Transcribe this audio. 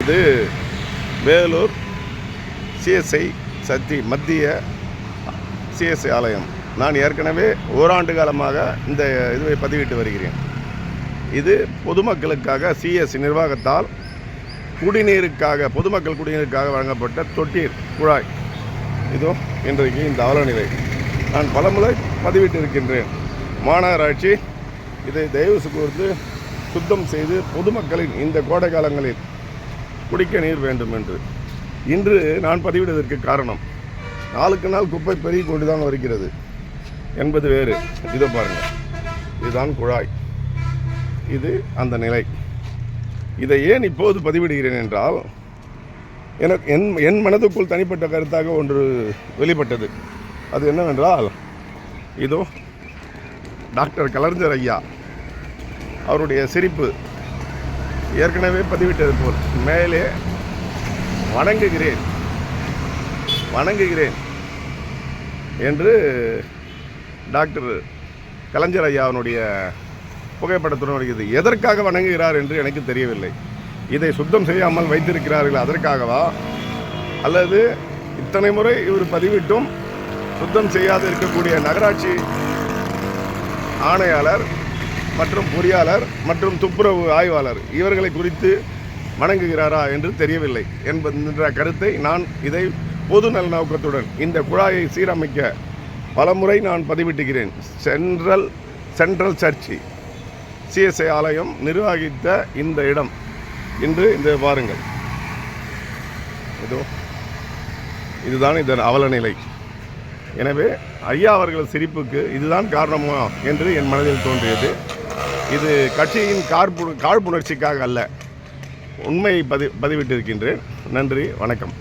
இது வேலூர் சிஎஸ்ஐ மத்திய சிஎஸ்ஐ ஆலயம். நான் ஏற்கனவே ஓராண்டு காலமாக இந்த இதுவை பதிவிட்டு வருகிறேன். இது பொதுமக்களுக்காக சிஎஸ்சி நிர்வாகத்தால் பொதுமக்கள் குடிநீருக்காக வழங்கப்பட்ட தொட்டீர் குழாய். இதோ இன்றைக்கு இந்த அவலநிலை நான் பலமுறை பதிவிட்டு இருக்கின்றேன். மாநகராட்சி இதை தயவு கூர்ந்து சுத்தம் செய்து பொதுமக்களின் இந்த கோடை காலங்களில் குடிக்க நீர் வேண்டும் என்று இன்று நான் பதிவிடுவதற்கு காரணம், நாளுக்கு நாள் குப்பை பெருகி கொண்டு தான் வருகிறது என்பது வேறு. இதோ பாருங்கள், இதுதான் குழாய், இது அந்த நிலை. இதை ஏன் இப்போது பதிவிடுகிறேன் என்றால், எனக்கு என் மனதுக்குள் தனிப்பட்ட கருத்தாக ஒன்று வெளிப்பட்டது. அது என்னவென்றால், இதோ டாக்டர் கலைஞர் ஐயா அவருடைய சிரிப்பு ஏற்கனவே பதிவிட்டது போல் மேலே வணங்குகிறேன் என்று டாக்டர் கலைஞர் ஐயாவுடைய புகைப்படத்துடன் வருகிறது. எதற்காக வணங்குகிறார் என்று எனக்கு தெரியவில்லை. இதை சுத்தம் செய்யாமல் வைத்திருக்கிறார்கள் அதற்காகவா, அல்லது இத்தனை முறை இவர் பதிவிட்டும் சுத்தம் செய்யாது இருக்கக்கூடிய நகராட்சி ஆணையாளர் மற்றும் பொறியாளர் மற்றும் துப்புரவு ஆய்வாளர் இவர்களை குறித்து வணங்குகிறாரா என்று தெரியவில்லை என்ற கருத்தை நான் இதை பொது நல நோக்கத்துடன் இந்த குழாயை சீரமைக்க பலமுறை நான் பதிவிட்டுகிறேன். சென்ட்ரல் சர்ச்சி சிஎஸ்ஐ ஆலயம் நிர்வகித்த இந்த இடம் இன்று இந்த பாருங்கள், இதுதான் இதன் அவலநிலை. எனவே ஐயா அவர்கள் சிரிப்புக்கு இதுதான் காரணமா என்று என் மனதில் தோன்றியது. இது கட்சியின் காழ்ப்புணர்ச்சிக்காக அல்ல, உண்மையை பதிவிட்டிருக்கின்றேன். நன்றி, வணக்கம்.